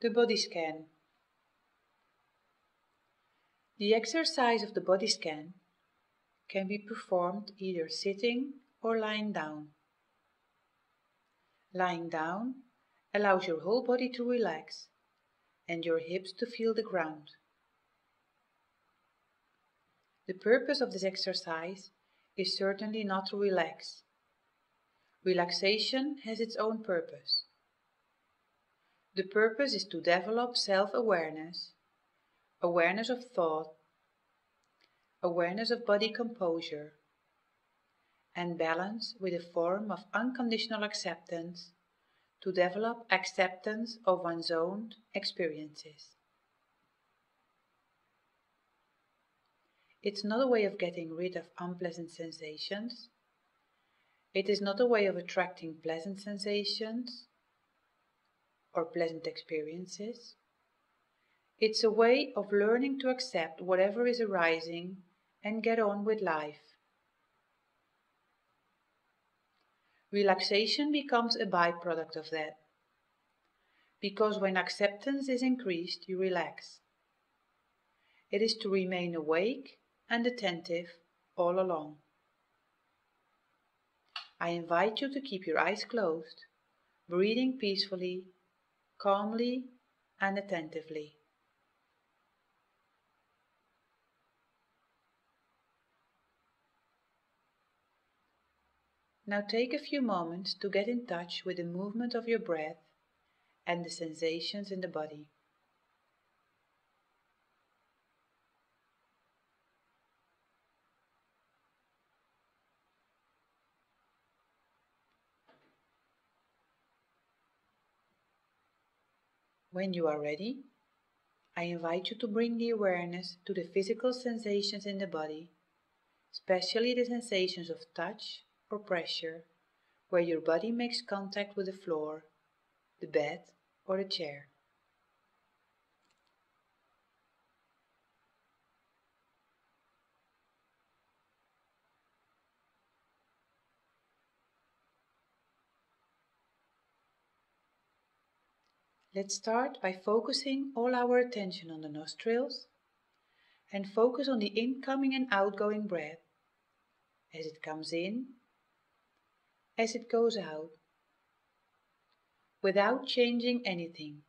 The body scan. The exercise of the body scan can be performed either sitting or lying down. Lying down allows your whole body to relax and your hips to feel the ground. The purpose of this exercise is certainly not to relax. Relaxation has its own purpose. The purpose is to develop self-awareness, awareness of thought, awareness of body composure, and balance with a form of unconditional acceptance to develop acceptance of one's own experiences. It's not a way of getting rid of unpleasant sensations. It is not a way of attracting pleasant sensations or pleasant experiences. It's a way of learning to accept whatever is arising and get on with life. Relaxation becomes a byproduct of that, because when acceptance is increased, you relax. It is to remain awake and attentive all along. I invite you to keep your eyes closed, breathing peacefully, calmly, and attentively. Now take a few moments to get in touch with the movement of your breath and the sensations in the body. When you are ready, I invite you to bring the awareness to the physical sensations in the body, especially the sensations of touch or pressure, where your body makes contact with the floor, the bed, or the chair. Let's start by focusing all our attention on the nostrils and focus on the incoming and outgoing breath as it comes in, as it goes out, without changing anything,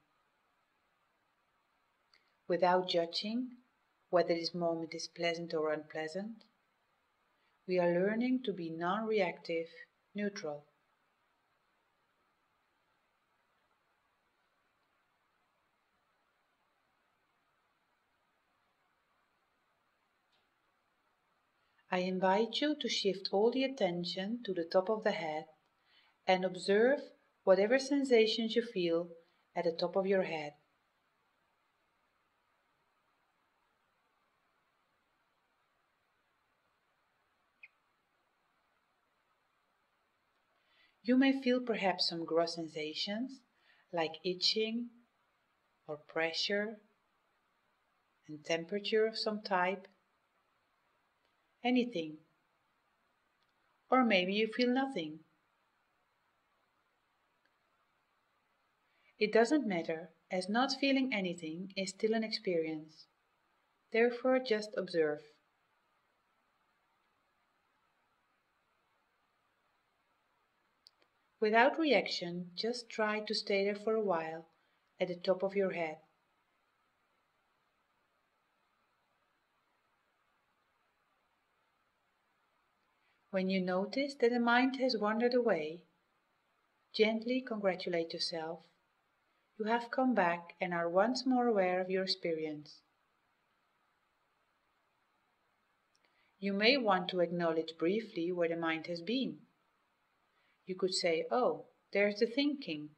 without judging whether this moment is pleasant or unpleasant. We are learning to be non-reactive, neutral. I invite you to shift all the attention to the top of the head and observe whatever sensations you feel at the top of your head. You may feel perhaps some gross sensations like itching or pressure and temperature of some type. Anything. Or maybe you feel nothing. It doesn't matter, as not feeling anything is still an experience. Therefore, just observe. Without reaction, just try to stay there for a while at the top of your head. When you notice that the mind has wandered away, gently congratulate yourself. You have come back and are once more aware of your experience. You may want to acknowledge briefly where the mind has been. You could say, "Oh, there's the thinking."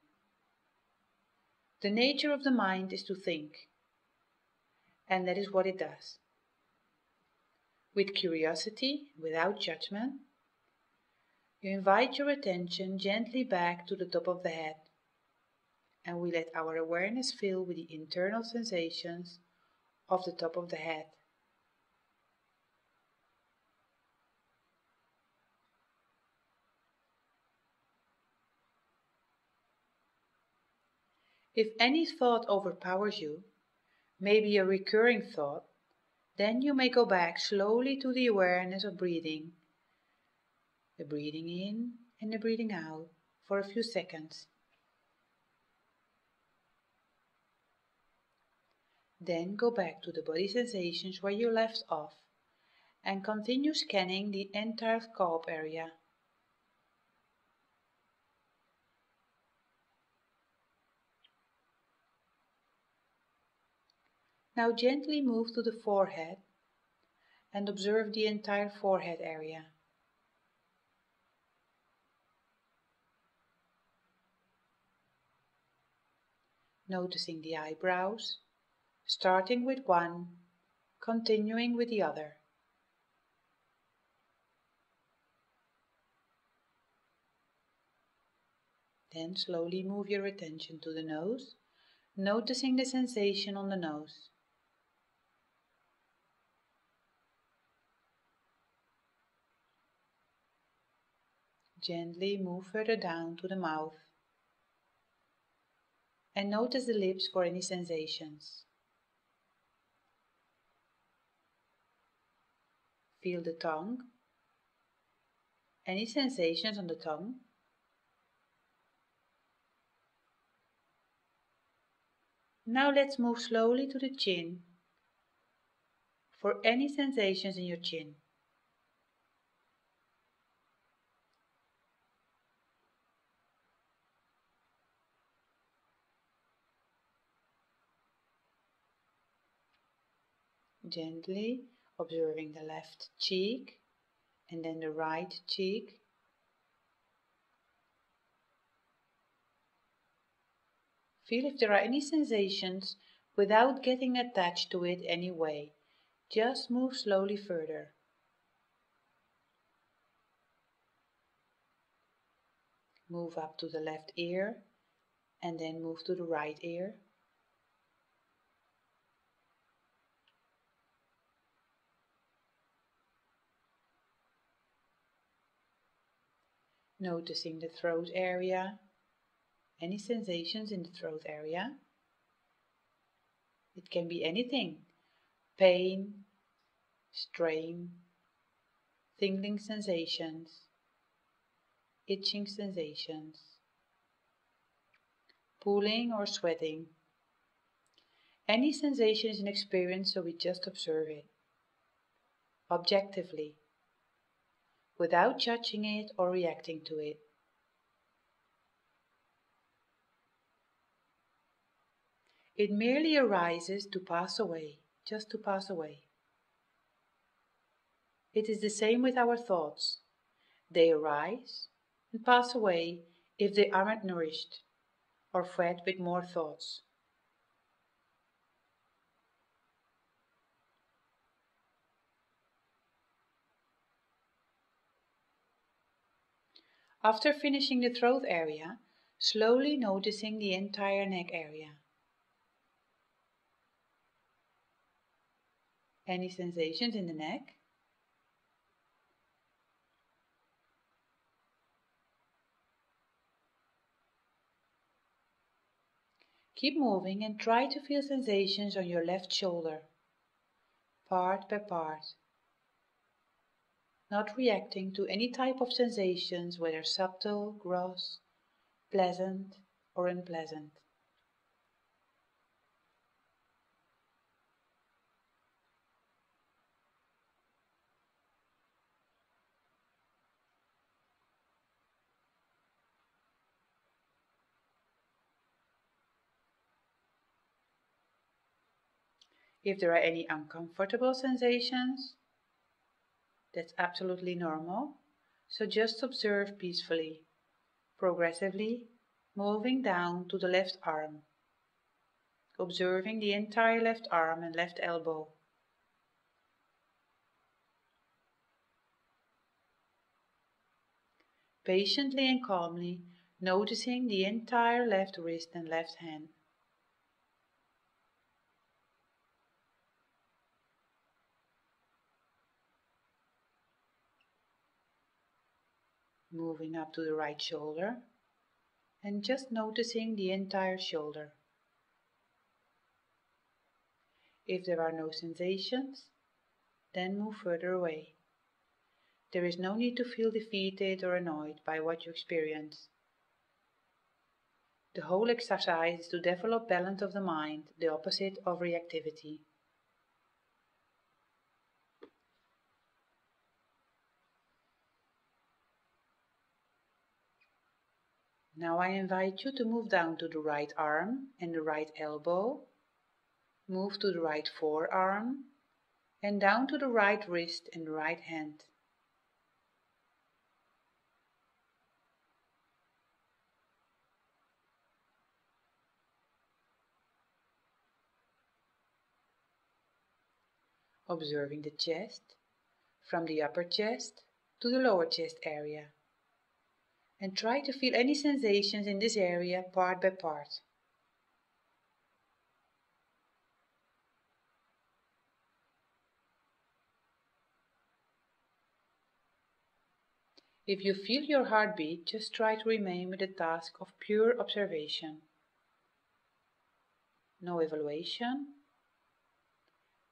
The nature of the mind is to think, and that is what it does. With curiosity, without judgment, you invite your attention gently back to the top of the head, and we let our awareness fill with the internal sensations of the top of the head. If any thought overpowers you, maybe a recurring thought, then you may go back slowly to the awareness of breathing, the breathing in and the breathing out for a few seconds. Then go back to the body sensations where you left off and continue scanning the entire scalp area. Now gently move to the forehead and observe the entire forehead area. Noticing the eyebrows, starting with one, continuing with the other. Then slowly move your attention to the nose, noticing the sensation on the nose. Gently move further down to the mouth and notice the lips for any sensations. Feel the tongue. Any sensations on the tongue? Now let's move slowly to the chin for any sensations in your chin. Gently observing the left cheek and then the right cheek. Feel if there are any sensations without getting attached to it anyway. Just move slowly further. Move up to the left ear and then move to the right ear. Noticing the throat area. Any sensations in the throat area? It can be anything. Pain, strain, tingling sensations, itching sensations, pulling or sweating. Any sensation is an experience, so we just observe it objectively, without judging it or reacting to it. It merely arises to pass away, just to pass away. It is the same with our thoughts. They arise and pass away if they aren't nourished or fed with more thoughts. After finishing the throat area, slowly noticing the entire neck area. Any sensations in the neck? Keep moving and try to feel sensations on your left shoulder, part by part. Not reacting to any type of sensations, whether subtle, gross, pleasant, or unpleasant. If there are any uncomfortable sensations, that's absolutely normal, so just observe peacefully, progressively moving down to the left arm, observing the entire left arm and left elbow. Patiently and calmly noticing the entire left wrist and left hand. Moving up to the right shoulder and just noticing the entire shoulder. If there are no sensations, then move further away. There is no need to feel defeated or annoyed by what you experience. The whole exercise is to develop balance of the mind, the opposite of reactivity. Now I invite you to move down to the right arm and the right elbow, move to the right forearm, and down to the right wrist and the right hand. Observing the chest, from the upper chest to the lower chest area. And try to feel any sensations in this area part by part. If you feel your heartbeat, just try to remain with the task of pure observation. No evaluation,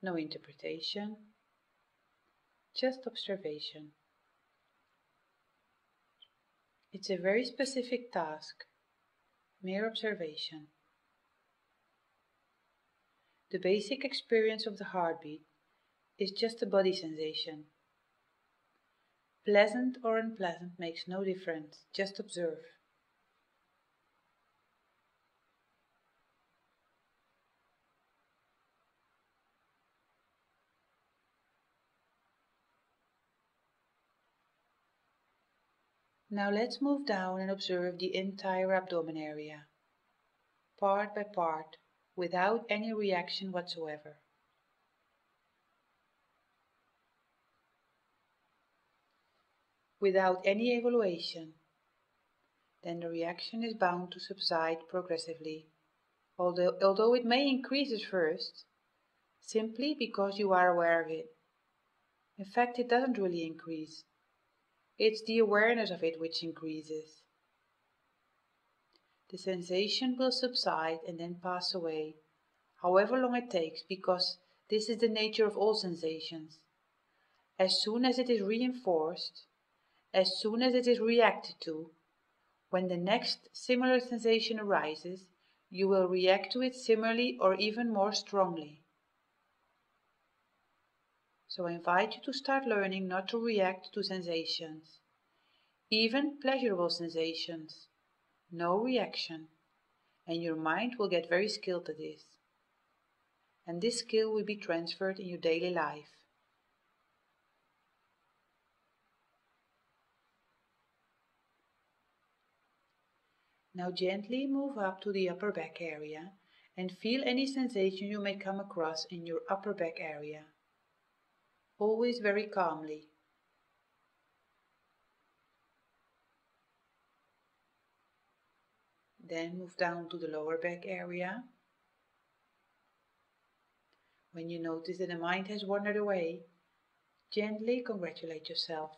no interpretation, just observation. It's a very specific task, mere observation. The basic experience of the heartbeat is just a body sensation. Pleasant or unpleasant makes no difference, just observe. Now let's move down and observe the entire abdomen area, part by part, without any reaction whatsoever. Without any evaluation, then the reaction is bound to subside progressively, although it may increase at first, simply because you are aware of it. In fact, it doesn't really increase. It's the awareness of it which increases. The sensation will subside and then pass away, however long it takes, because this is the nature of all sensations. As soon as it is reinforced, as soon as it is reacted to, when the next similar sensation arises, you will react to it similarly or even more strongly. So I invite you to start learning not to react to sensations, even pleasurable sensations. No reaction, and your mind will get very skilled at this. And this skill will be transferred in your daily life. Now gently move up to the upper back area and feel any sensation you may come across in your upper back area. Always very calmly. Then move down to the lower back area. When you notice that the mind has wandered away, gently congratulate yourself.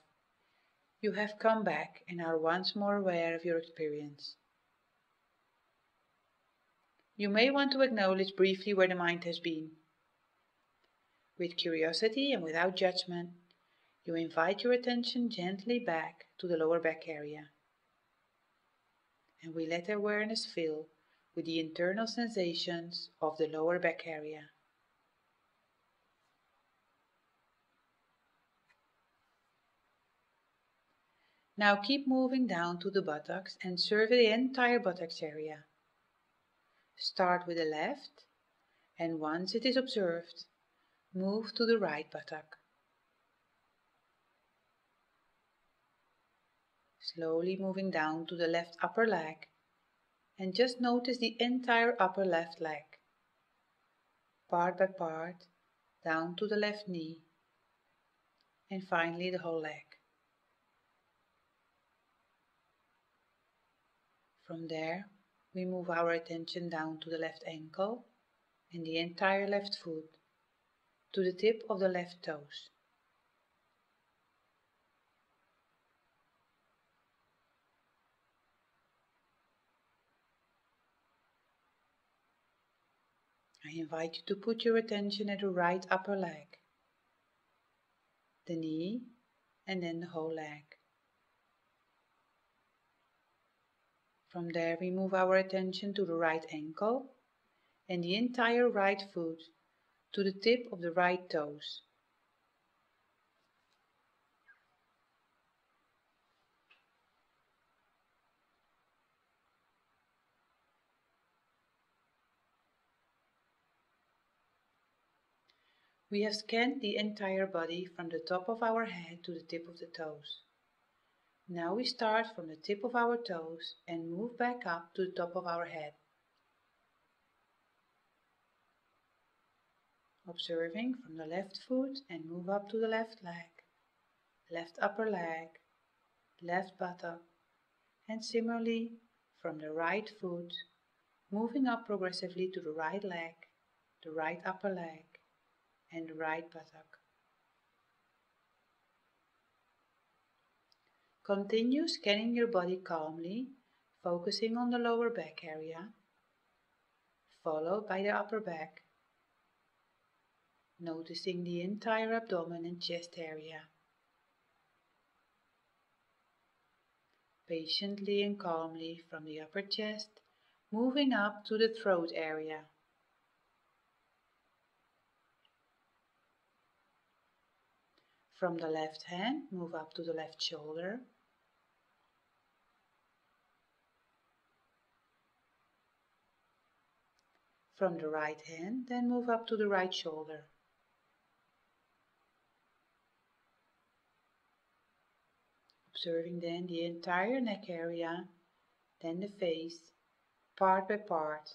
You have come back and are once more aware of your experience. You may want to acknowledge briefly where the mind has been. With curiosity and without judgment, you invite your attention gently back to the lower back area. And we let awareness fill with the internal sensations of the lower back area. Now keep moving down to the buttocks and survey the entire buttocks area. Start with the left, and once it is observed, move to the right buttock. Slowly moving down to the left upper leg, and just notice the entire upper left leg. Part by part, down to the left knee, and finally the whole leg. From there, we move our attention down to the left ankle and the entire left foot, to the tip of the left toes. I invite you to put your attention at the right upper leg, the knee, and then the whole leg. From there we move our attention to the right ankle and the entire right foot to the tip of the right toes. We have scanned the entire body from the top of our head to the tip of the toes. Now we start from the tip of our toes and move back up to the top of our head. Observing from the left foot and move up to the left leg, left upper leg, left buttock, and similarly from the right foot, moving up progressively to the right leg, the right upper leg, and the right buttock. Continue scanning your body calmly, focusing on the lower back area, followed by the upper back, noticing the entire abdomen and chest area. Patiently and calmly from the upper chest, moving up to the throat area. From the left hand, move up to the left shoulder. From the right hand, then move up to the right shoulder. Observing then the entire neck area, then the face, part by part.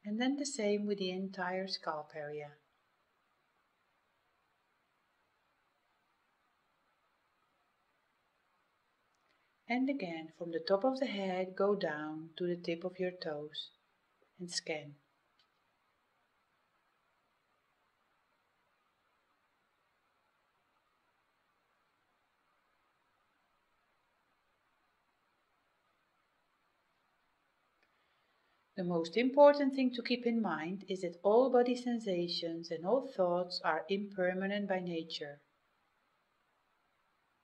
And then the same with the entire scalp area. And again, from the top of the head, go down to the tip of your toes and scan. The most important thing to keep in mind is that all body sensations and all thoughts are impermanent by nature.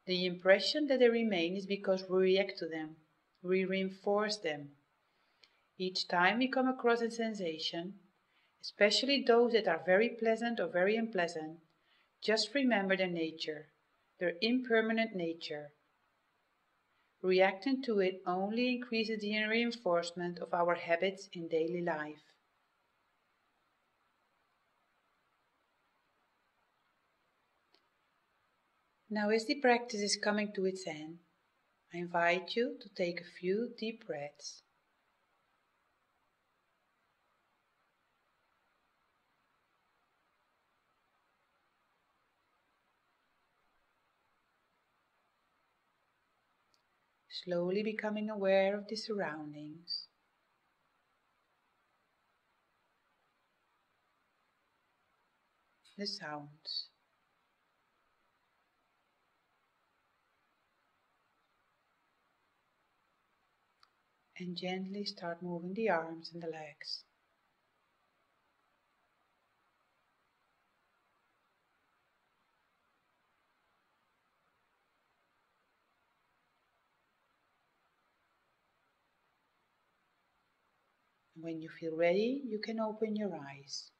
The impression that they remain is because we react to them, we reinforce them. Each time we come across a sensation, especially those that are very pleasant or very unpleasant, just remember their nature, their impermanent nature. Reacting to it only increases the reinforcement of our habits in daily life. Now, as the practice is coming to its end, I invite you to take a few deep breaths. Slowly becoming aware of the surroundings. The sounds. And gently start moving the arms and the legs. When you feel ready, you can open your eyes.